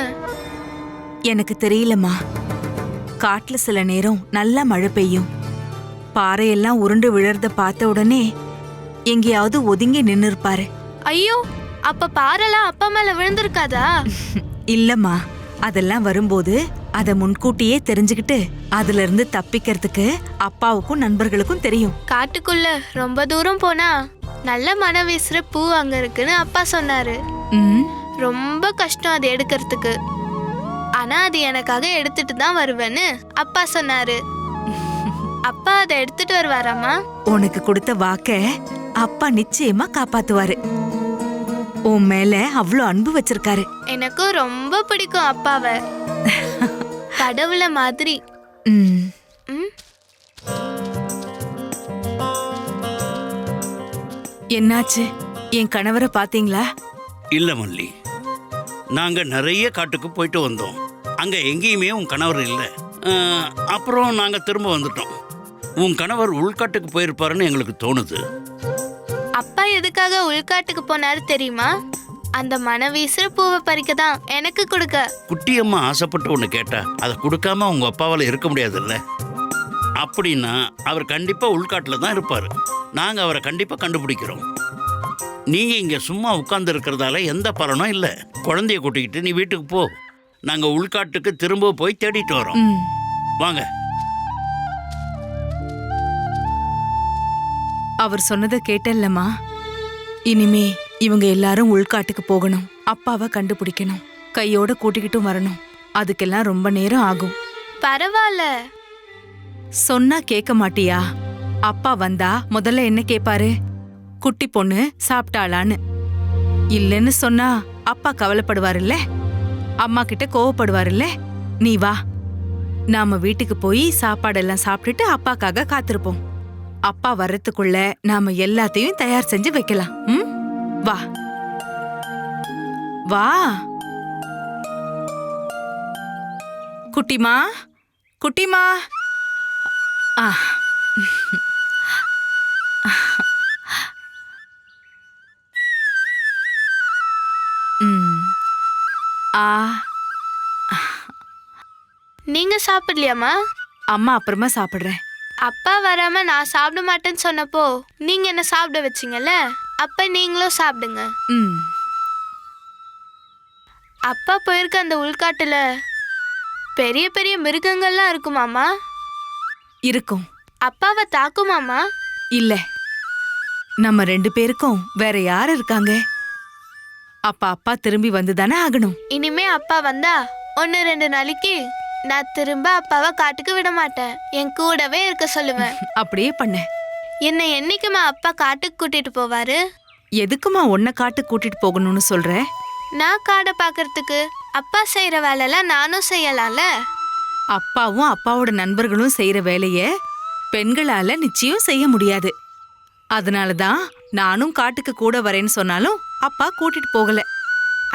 எனக்கு தெரியலம்மா. காட்டுல சில நேரம் நல்லா மழை பெய்யும். பாறையெல்லாம் உருண்டு விழறத பார்த்த உடனே எங்கேயாவது ஒதுங்கி நின்னு இருப்பாரு. ஐயோ, அப்ப பாறைலாம் அப்பா மேல விழுந்திருக்காதா? இல்லம்மா, அதெல்லாம் வரும்போது அத முன்கூட்டியே தெரிஞ்சுக்கிட்டு அதுல இருந்து தப்பிக்கிறதுக்கு அப்பாவுக்கும் நண்பர்களுக்கும் தெரியும். காட்டுக்குள்ள ரொம்ப தூரம் போனா நல்ல மனம் வீசுற பூ அங்க இருக்குன்னு அப்பா சொன்னாரு. ரொம்ப கஷ்டம் அதை எடுக்கிறதுக்கு. ஆனா அது எனக்காக எடுத்துட்டு தான் வருவேன்னு அப்பா சொன்னாரு. அப்பா அதை எடுத்துட்டு வருவாராமா? உனக்கு கொடுத்த வாக்க அப்பா நிச்சயமா காப்பாத்துவாரு. உன் மேல அவ்வளவு அன்பு வச்சிருக்காரு. எனக்கும் ரொம்ப பிடிக்கும் அப்பாவை. கடவுள மாதிரி. என்னாச்சு? என் கணவரை பாத்தீங்களா? இல்ல மல்லி, நாங்க நிறைய காட்டுக்கு போயிட்டு வந்தோம். அங்க எங்கேயுமே உன் கணவர் இல்லை. அப்புறம் நாங்க திரும்ப வந்துட்டோம். உன் கணவர் உள்காட்டுக்கு போயிருப்பாருன்னு எங்களுக்கு தோணுது. அப்பா எதுக்காக உள்காட்டுக்கு போனாரு தெரியுமா? அந்த மன வீசுற பூவை பறிக்க தான், எனக்கு கொடுக்க. குட்டியம்மா ஆசைப்பட்டு ஒன்று கேட்டா அதை கொடுக்காம உங்க அப்பாவால் இருக்க முடியாதுல்ல. அப்படின்னா அவர் கண்டிப்பா உள்காட்டில் தான் இருப்பார். நாங்க அவரை கண்டிப்பா கண்டுபிடிக்கிறோம். நீங்க இங்க சும்மா உட்கார்ந்து இருக்கிறதால எந்த பலனும் இல்லை. குழந்தைய கூட்டிக்கிட்டு நீ வீட்டுக்கு போ. நாங்க உள்காட்டுக்கு திரும்ப போய் தேடிட்டு வரோம். வாங்க. அவர் சொன்னதை கேட்டல்லம்மா. இனிமே இவங்க எல்லாரும் உள்காட்டுக்கு போகணும், அப்பாவை கண்டுபிடிக்கணும், கையோட கூட்டிக்கிட்டும் வரணும். அதுக்கெல்லாம் ரொம்ப நேரம் ஆகும். பரவாயில்ல. சொன்னா கேட்க மாட்டியா? அப்பா வந்தா முதல்ல என்ன கேப்பாரு? குட்டி பொண்ணு சாப்பிட்டாளான்னு. இல்லைன்னு சொன்னா அப்பா கவலைப்படுவாருல்ல, அம்மா கிட்ட கோவப்படுவாருல்ல. நீ வா, நாம வீட்டுக்கு போய் சாப்பாடெல்லாம் சாப்பிட்டுட்டு அப்பாக்காக காத்திருப்போம். அப்பா வர்றதுக்குள்ள நாம எல்லாத்தையும் தயார் செஞ்சு வைக்கலாம். வா வா குட்டிமா, குட்டிமா. ஆ நீங்க சாப்பிடலையாமா? அம்மா அப்புறமா சாப்பிடுறேன். அப்பா வராம நான் சாப்பிட மாட்டேன்னு சொன்னப்போ நீங்க என்ன சாப்பிட வச்சீங்கல்ல, அப்ப நீங்களும் சாப்பிடுங்க. அப்பா போயிருக்க அந்த உள்காட்டுல பெரிய பெரிய மிருகங்கள்லாம் இருக்குமாமா? இருக்கும். அப்பாவை தாக்குமாமா? இல்ல, நம்ம 2 பேருக்கும் வேற யார் இருக்காங்க? அப்பா திரும்பி வந்துதானே ஆகணும். இனிமே அப்பா வந்தா 1-2 நாளைக்கு நான் திரும்ப அப்பாவை காட்டுக்கு விட மாட்டேன், என் கூடவே இருக்க சொல்லுவேன். அப்படியே பண்ண. என்ன என்னைக்குமா அப்பா காட்டுக்கு கூட்டிட்டு போவாரு? எதுக்குமா உன்னை காட்டுக்கு கூட்டிட்டு போகணும்னு சொல்ற? நான் காடை பாக்குறதுக்கு. அப்பா செய்யற வேலைலாம் நானும் செய்யலாம்ல. அப்பாவும் அப்பாவோட நண்பர்களும் செய்யற வேலைய பெண்களால நிச்சயம் செய்ய முடியாது. அதனாலதான் நானும் காட்டுக்கு கூட வரேன்னு சொன்னாலும் அப்பா கூட்டிட்டு போகல.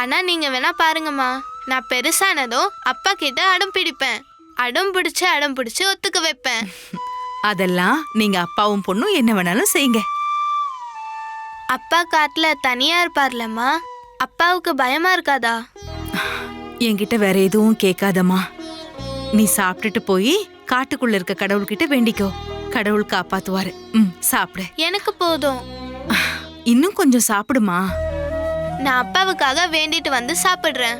ஆனா நீங்க வேணா பாருங்கம்மா, நான் பெருசானதும் அப்பா கிட்ட அடம் பிடிப்பேன். அடம் பிடிச்சு ஒத்துக்க வைப்பேன். அதெல்லாம் நீங்க அப்பாவும் பொண்ணும் என்ன வேணாலும் செய்யுங்க. அப்பா காட்டுல தனியா இருப்பார்லம்மா, அப்பாவுக்கு பயமா இருக்காதா? என்கிட்ட வேற எதுவும் கேட்காதம்மா. நீ சாப்பிட்டுட்டு போய் காட்டுக்குள்ள இருக்க கடவுள்கிட்ட வேண்டிக்கோ, கடவுள் காப்பாத்துவாரு. சாப்பிடு. எனக்கு போதும். இன்னும் கொஞ்சம் சாப்பிடுமா. நான் அப்பாவுக்காக வேண்டிட்டு வந்து சாப்பிடுறேன்.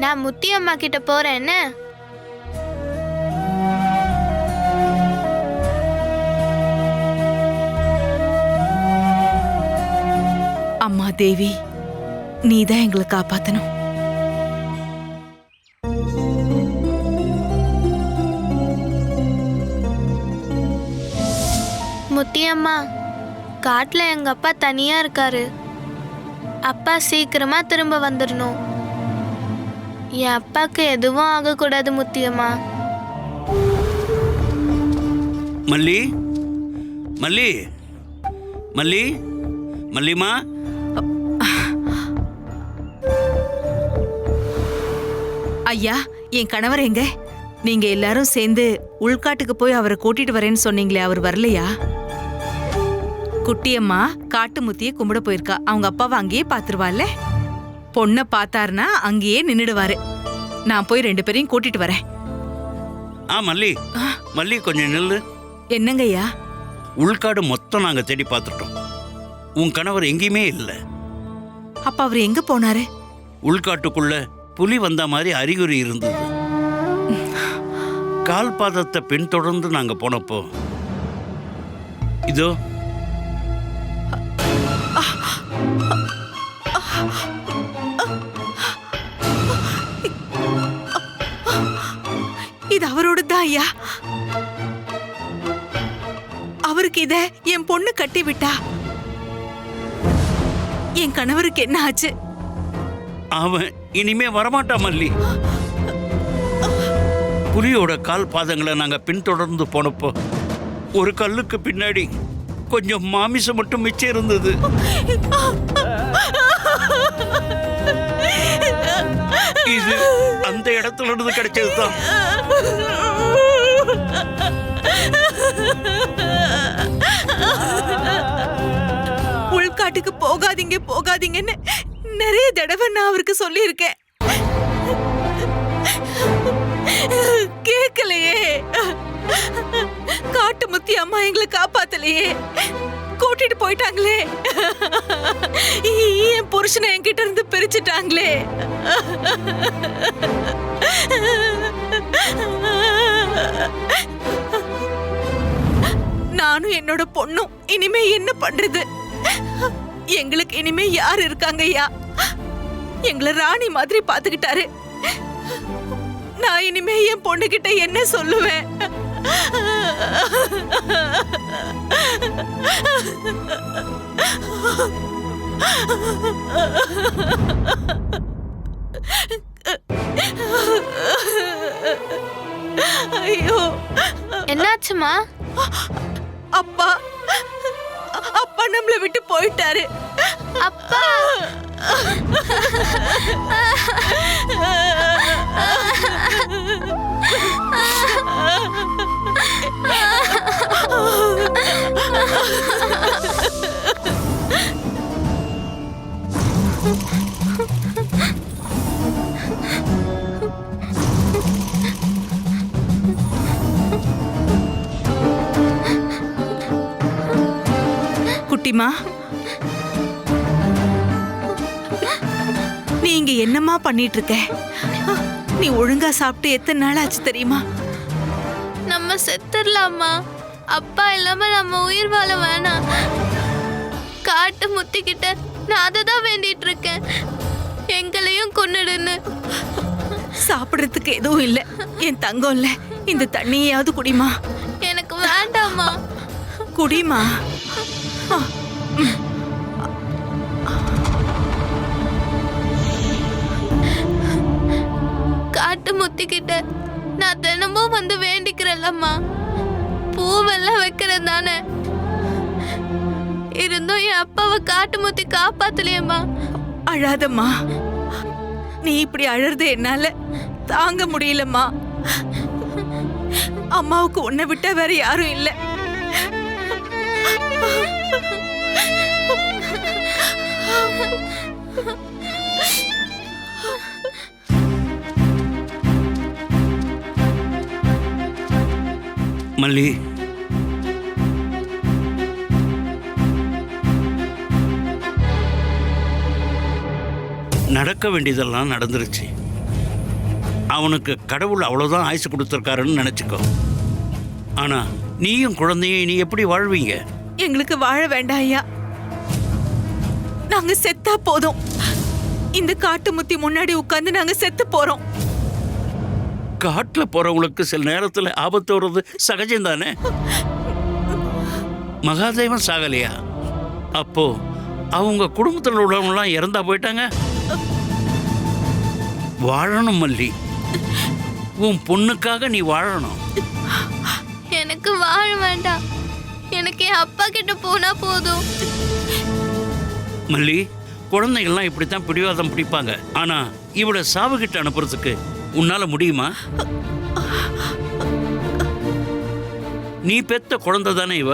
நான் முத்தி அம்மா கிட்ட போறேன். என்ன? அம்மா தேவி, நீதான் எங்களை காப்பாத்தணும். முத்தியம்மா, காட்டுல எங்க அப்பா தனியா இருக்காரு. அப்பா சீக்கிரமா திரும்ப வந்துடணும். என் அப்பாக்கு எதுவும் ஆகக்கூடாது முத்தியம்மா. மல்லி, மல்லி, மல்லி, மல்லிமா. ஐயா, என் கணவர் எங்க? நீங்க எல்லாரும் சேர்ந்து உள்காட்டுக்கு போய் அவரை கூட்டிட்டு வரேன்னு சொன்னீங்களே, அவர் வரலையா? குட்டியம்மா காட்டு முத்திய கும்பிட போயிருக்கா. அவங்க அப்பாவை அங்கேயே பாத்துருவாள்ல. பொண்ணை பார்த்தாருன்னா அங்கேயே நின்னுடுவாரு. நான் போய் 2 பேரையும் கூட்டிட்டு வரேன். மல்லி, மல்லி கொஞ்சம் நில்லு. என்னங்கய்யா? உள்காடு மொத்தம் நாங்க தேடி பார்த்துட்டோம். உன் கணவர் எங்கேயுமே இல்லை. அப்ப அவர் எங்க போனாரு? உள்காட்டுக்குள்ள புலி வந்த மாதிரி அறிகுறி இருந்தது. கால் பாதத்தை பின்தொடர்ந்து நாங்க போனப்போ இதோ இது அவரோடதான் ஐயா. அவருக்கு இத என் பொண்ணு கட்டி விட்டா. என் கணவருக்கு என்ன ஆச்சு? அவன் இனிமே வரமாட்டான் மல்லி. புலியோட கால் பாதங்களை நாங்க பின்தொடர்ந்து போனப்போ ஒரு கல்லுக்கு பின்னாடி கொஞ்சம் மாமிசம் மட்டும் மிச்சம் இருந்தது. இது அந்த இடத்துல இருந்து கிடைச்சதுதான். உள்காட்டுக்கு போகாதீங்க போகாதீங்கன்னு நிறைய தடவை நான் அவருக்கு சொல்லியிருக்கேன். கேட்கலையே. காட்டுமுத்தி அம்மா எங்களை காப்பாத்தலையே, கூட்டிட்டு போயிட்டாங்களே. என் புருஷனை என்கிட்ட இருந்து பிரிச்சுட்டாங்களே. நானும் என்னோட பொண்ணும் இனிமே என்ன பண்றது? எங்களுக்கு இனிமே யார் இருக்காங்க ஐயா? எங்களை ராணி மாதிரி பாத்துக்கிட்டாரு. நான் இனிமே என் பொண்ணுகிட்ட என்ன சொல்லுவேன்? ஐயோ, என்னாச்சுமா? அப்பா அப்பா நம்மளை விட்டு போயிட்டாரு. அப்பா குட்டிமா, நீ இங்க என்னம்மா பண்ணிட்டு இருக்க? நீ ஒழுங்கா சாப்பிட்டு எத்தனை நாள் ஆச்சு தெரியுமா? நம்ம செத்துடலாமா? அப்பா இல்லாம நம்ம உயிர் வாழ வேணாம். காட்டு முத்திக்கிட்ட நான் அதை தான் வேண்டிட்டு இருக்கேன், எங்களையும் கொன்னுடுன்னு. சாப்பிடுறதுக்கு எதுவும் இல்ல என் தங்கம். இல்ல, இந்த தண்ணியாவது குடிமா. எனக்கு வேண்டாமா. குடிமா. காட்டு முத்திக்கிட்ட நான் தினமும் வந்து வேண்டிக்கிறேன்லம்மா. பூவெல்லாம் வைக்கிறேன் தானே. இருந்தும் என் அப்பாவை காட்டு முத்தி காப்பாத்தலையம்மா. அழாதம்மா. நீ இப்படி அழறது என்னால தாங்க முடியலம்மா. அம்மாவுக்கு உன்னை விட்டா வேற யாரும் இல்ல. மல்லி, நடக்க வேண்டியதெல்லாம் நடந்துருச்சு. அவனுக்கு கடவுள் அவ்வளோதான் ஆயுசு கொடுத்துருக்காருன்னு நினச்சிக்கோ. ஆனா நீயும் குழந்தையும் நீ எப்படி வாழ்வீங்க? எங்களுக்கு வாழ வேண்டாம் ஐயா. நாங்க செத்தா போதும். இந்த காட்டு முத்தி முன்னாடி உட்கார்ந்து நாங்க செத்து போறோம். காட்டுல போறவங்களுக்கு சில நேரத்துல ஆபத்து வர்றது சகஜம் தானே. மகாதேவன் சாகலையா? அப்போ அவங்க குடும்பத்தில் உள்ளவங்கலாம் இறந்தா போயிட்டாங்க. வாழணும் மல்லி, உன் பொண்ணுக்காக நீ வாழணும். எனக்கு வாழ வேண்டாம், எனக்கு என் அப்பா கிட்ட போனா போதும். மல்லி, குழந்தைகள்லாம் இப்படித்தான் பிடிவாதம் பிடிப்பாங்க. ஆனா இவளை சாவுகிட்ட அனுப்புறதுக்கு உன்னால முடியுமா? நீ பெத்த குழந்தை தானே இவ.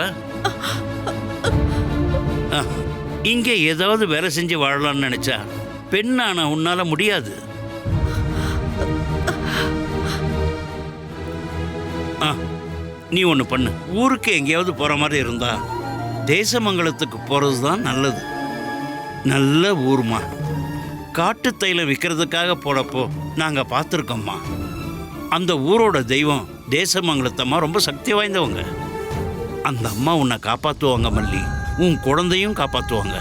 இங்கே ஏதாவது வேலை செஞ்சு வாழலாம்னு நினைச்சா பெண்ணான உன்னால முடியாது. நீ ஒன்று பண்ணு. ஊருக்கு எங்கேயாவது போற மாதிரி இருந்தா தேசமங்கலத்துக்கு போறது தான் நல்லது. நல்ல ஊர்மா. காட்டு தைலம் விற்கிறதுக்காக போனப்போ நாங்க பார்த்துருக்கோம்மா. அந்த ஊரோட தெய்வம் தேசமங்கலத்தம்மா ரொம்ப சக்தி வாய்ந்தவங்க. அந்த அம்மா உன்னை காப்பாற்றுவாங்க மல்லி, உன் குழந்தையும் காப்பாற்றுவாங்க.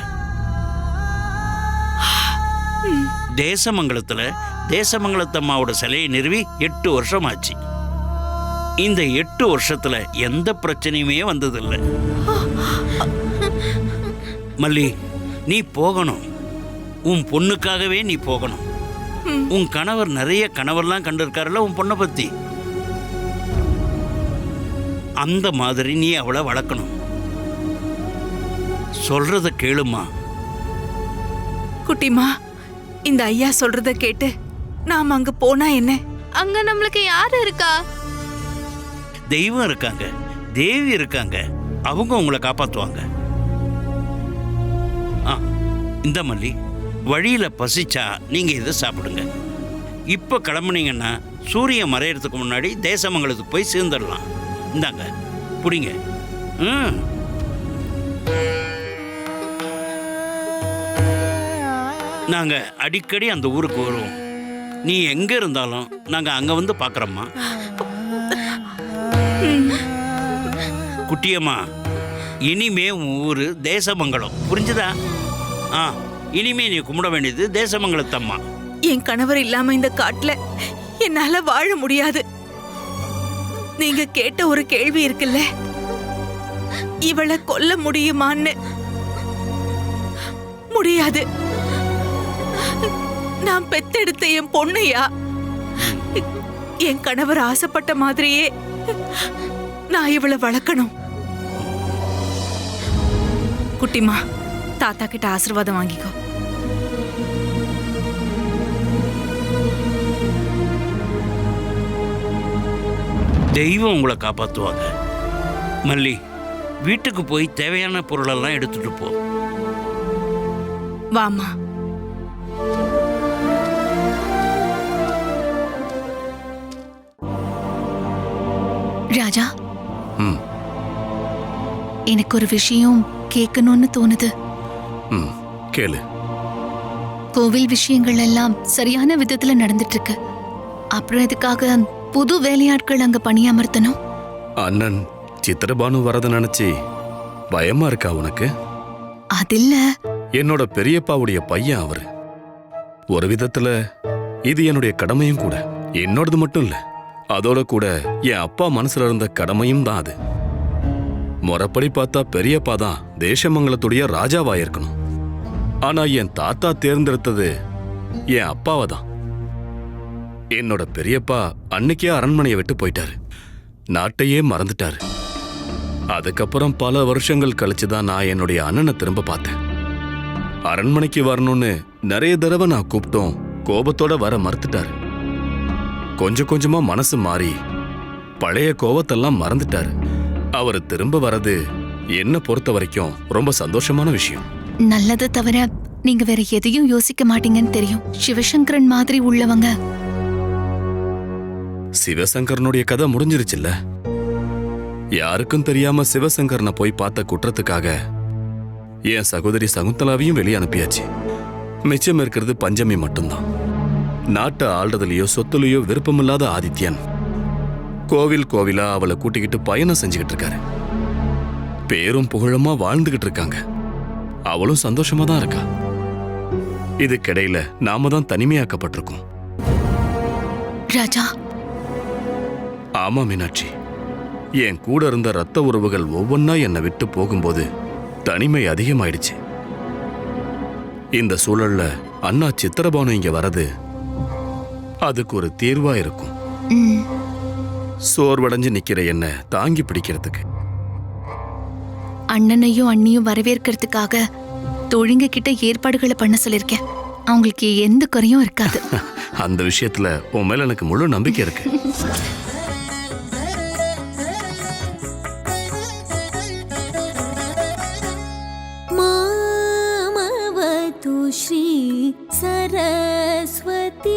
தேசமங்கலத்தில் தேசமங்கலத்தம்மாவோட சிலையை நிறுவி 8 வருஷம் ஆச்சு. இந்த 8 வருஷத்துல எந்த பிரச்சனையுமே வந்ததில்லை. மல்லி, நீ போகணும். உன் பொண்ணுக்காகவே நீ போகணும். உன் கணவர் நிறைய கணவர்லாம் கண்டிருக்காருல்ல உன் பொண்ணை பத்தி. அந்த மாதிரி நீ அவளை வளர்க்கணும். சொல்றத கேளுமா. குட்டிமா, இந்த ஐயா சொல்றத கேட்டு நாம அங்க போனா என்ன? அங்க நம்மளுக்கு யாரு இருக்கா? தெய்வம் இருக்காங்க, தேவி இருக்காங்க. அவங்க உங்களை காப்பாத்துவாங்க. இந்த மல்லி, வழியில பசிச்சா நீங்க இதை சாப்பிடுங்க. இப்ப கிளம்புனீங்கன்னா சூரியன் மறையறதுக்கு முன்னாடி தேசமங்கலத்துக்கு போய் சேர்ந்துடலாம். இந்தாங்க. புடிங்க. நாங்க அடிக்கடி அந்த ஊருக்கு வருவோம். நீ எங்க இருந்தாலும் நாங்க அங்க வந்து பாக்குறோம்மா. குட்டியம்மா, இனிமே உன் ஊரு தேசமங்கலம், புரிஞ்சுதா? இனிமே நீ கும்பிட வேண்டியது தேசமங்கலத்தம்மா. என் கணவர் இல்லாம இந்த காட்டுல என்னால வாழ முடியாது. நீங்க கேட்ட ஒரு கேள்வி இருக்குல்ல, இவளை கொல்ல முடியுமான்னு. முடியாது. நான் பெத்தெடுத்த என் பொண்ணையா, என் கணவர் ஆசைப்பட்ட மாதிரியே நான் இவளை வளர்க்கணும். குட்டிமா, தாத்தா கிட்ட ஆசீர்வாதம் வாங்கிக்கோ. தெய்வம் உங்களை காப்பாற்றுவாங்க. மல்லி, வீட்டுக்கு போய் தேவையான பொருளெல்லாம் எடுத்துட்டு போ. வாமா. ராஜா, எனக்கு ஒரு விஷயம் கேட்கணும்னு தோணுது. கேளு. கோவில் விஷயங்கள் எல்லாம் சரியான விதத்துல நடந்துட்டு இருக்கு. அப்புறம் இதுக்காக புது வேலையாட்கள் அங்க பணியமர்த்தணும். அண்ணன் சித்திரபானு வரத நினைச்சு பயமா இருக்கா உனக்கு? அதில்ல, என்னோட பெரியப்பாவுடைய பையன் அவரு. ஒரு விதத்துல இது என்னுடைய கடமையும் கூட. என்னோடது மட்டும் இல்ல, அதோட கூட என் அப்பா மனசுல இருந்த கடமையும் தான் அது. முறைப்படி பார்த்தா பெரியப்பா தான் தேசமங்கலத்துடைய ராஜாவா இருக்கணும். ஆனா என் தாத்தா தேர்ந்தெடுத்தது என் அப்பாவை தான். என்னோட பெரியப்பா அன்னைக்கே அரண்மனையை விட்டு போயிட்டாரு. நாட்டையே மறந்துட்டாரு. அதுக்கப்புறம் பல வருஷங்கள் கழிச்சுதான் நான் என்னுடைய அண்ணனை திரும்ப பார்த்தேன். அரண்மனைக்கு வரணும்னு நிறைய தடவை நான் கூப்பிட்டோம். கோபத்தோட வர மறுத்துட்டாரு. கொஞ்சம் கொஞ்சமா மனசு மாறி பழைய கோபத்தெல்லாம் மறந்துட்டாரு. அவர் திரும்ப வர்றது என்ன பொறுத்த வரைக்கும் ரொம்ப சந்தோஷமான விஷயம். நல்லதை தவிர நீங்க வேற எதையும் யோசிக்க மாட்டீங்கன்னு தெரியும். சிவசங்கரன் மாதிரி உள்ளவங்க. சிவசங்கரனுடைய கதை முடிஞ்சிருச்சுல்ல. யாருக்கும் தெரியாம சிவசங்கரனை போய் பார்த்த குற்றத்துக்காக என் சகோதரி சகுந்தலாவையும் வெளியே அனுப்பியாச்சு. மிச்சம் இருக்கிறது பஞ்சமி மட்டும்தான். நாட்டை ஆள்றதுலயோ சொத்துலயோ விருப்பமில்லாத ஆதித்யன் கோவில் கோவிலா அவளை கூட்டிக்கிட்டு பயணம் செஞ்சுக்கிட்டு இருக்காரு. பேரும் புகழமா வாழ்ந்துகிட்டு இருக்காங்க. அவளும் சந்தோஷமா தான் இருக்கா. இதுக்கிடையில நாம தான் தனிமையாக்கப்பட்டிருக்கோம். ராஜா. ஆமா மீனாட்சி, என் கூட இருந்த ரத்த உறவுகள் ஒவ்வொன்னா என்னை விட்டு போகும்போது தனிமை அதிகமாயிடுச்சு. இந்த சூழல்ல அண்ணா சித்திரபானு இங்க வரது அதுக்கு ஒரு தீர்வா இருக்கும். சோர்வடைஞ்சு நிக்கிற என்ன தாங்கி பிடிக்கிறதுக்கு. அண்ணனையும் அண்ணியும் வரவேற்கிறதுக்காக தொழிங்க கிட்ட ஏற்பாடுகளை பண்ண சொல்லிருக்கேன். அவங்களுக்கு எந்த குறையும் இருக்காது. அந்த விஷயத்துல உன் மேல எனக்கு முழு நம்பிக்கை இருக்கு. மாமவது ஸ்ரீ சரஸ்வதி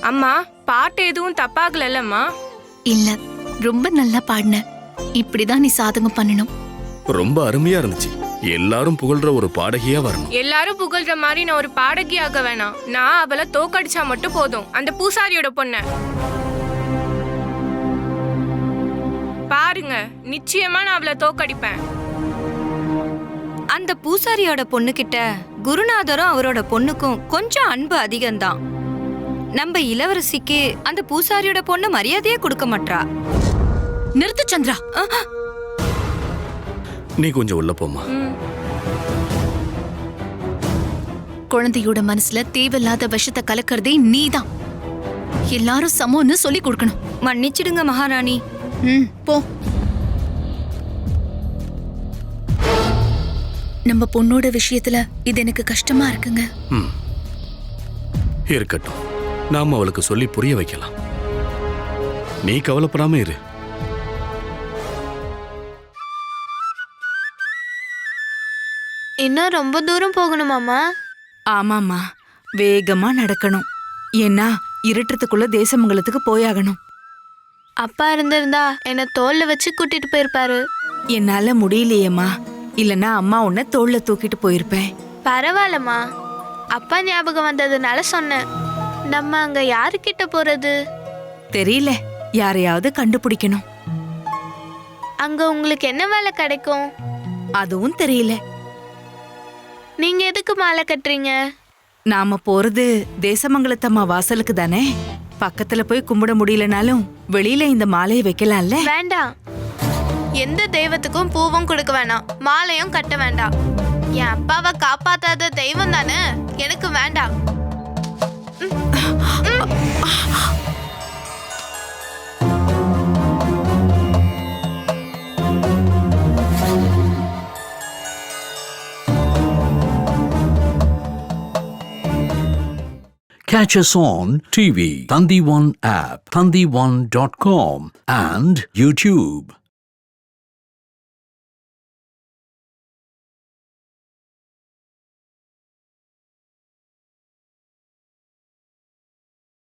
அம்மா, பாட்டு எதுவும் தப்பாகலல்லம்மா? இல்ல, ரொம்ப நல்லா பாடின. இப்படிதான் நீ சாதகம் பண்ணணும். ரொம்ப அருமையா இருந்துச்சு. எல்லாரும் புகழ்ற ஒரு பாடகியா வரணும். எல்லாரும் புகழ்ற மாதிரி நான் ஒரு பாடகியாக வேணாம். நான் அவளை தோக்கடிச்சா மட்டும் போதும். அந்த பூசாரியோட பொண்ண பாருங்க, நிச்சயமா நான் அவளை தோக்கடிப்பேன். அந்த பூசாரியோட பொண்ணுகிட்ட குருநாதரும் அவரோட பொண்ணுக்கும் கொஞ்சம் அன்பு அதிகம்தான். நம்ம இளவரசிக்கு அந்த பூசாரியோட பொண்ணு மரியாதையே கொடுக்க மாட்டா. நிறுத்து சந்திரா. நீ கொஞ்சம் உள்ள போமா. குழந்தையோட மனசுல தேவையில்லாத விஷத்தை கலக்கிறதே நீதான். எல்லாரும் சமம்னு சொல்லி கொடுக்கணும். மன்னிச்சிடுங்க மகாராணி. போ. நம்ம பொண்ணோட விஷயத்துல இது எனக்கு கஷ்டமா இருக்குங்க. இருக்கட்டும், நாம அவளுக்கு சொல்லி புரிய வைக்கலாம். நீ கவலைப்படாம இரு. இன்னும் ரொம்ப தூரம் போகணுமாமா? ஆமாம்மா, வேகமா நடக்கணும். ஏன்னா இருட்டுறதுக்குள்ள தேசமங்கலத்துக்கு போயாகணும். அப்பா இருந்திருந்தா என்ன தோல்ல வச்சு கூட்டிட்டு போயிருப்பாரு. என்னால முடியலையேம்மா, இல்லனா அம்மா உன்னை தோள்ல தூக்கிட்டு போயிருப்பேன். பரவாயில்லம்மா, அப்பா ஞாபகம் வந்ததுனால சொன்னேன். நம்ம அங்க யாருக்கிட்ட போறது? தெரியல, யாரையாவது கண்டுபிடிக்கணும். அங்க உங்களுக்கு என்ன வேலை கிடைக்கும்? அதுவும் தெரியல. நீங்க எதுக்கு மாலை கட்டுறீங்க? நாம போறது தேசமங்கலத்தம்மா வாசலுக்கு தானே. பக்கத்துல போய் கும்பிட முடியலனாலும் வெளியில இந்த மாலையை வைக்கலாம்ல. வேண்டாம், எந்த தெய்வத்துக்கும் பூவும் கொடுக்க வேண்டாம், மாலையும் கட்ட வேண்டாம். என் அப்பாவை காப்பாத்தாத தெய்வம் தானே, எனக்கு வேண்டாம். Catch us on TV, Thandivan app, thandivan.com and YouTube.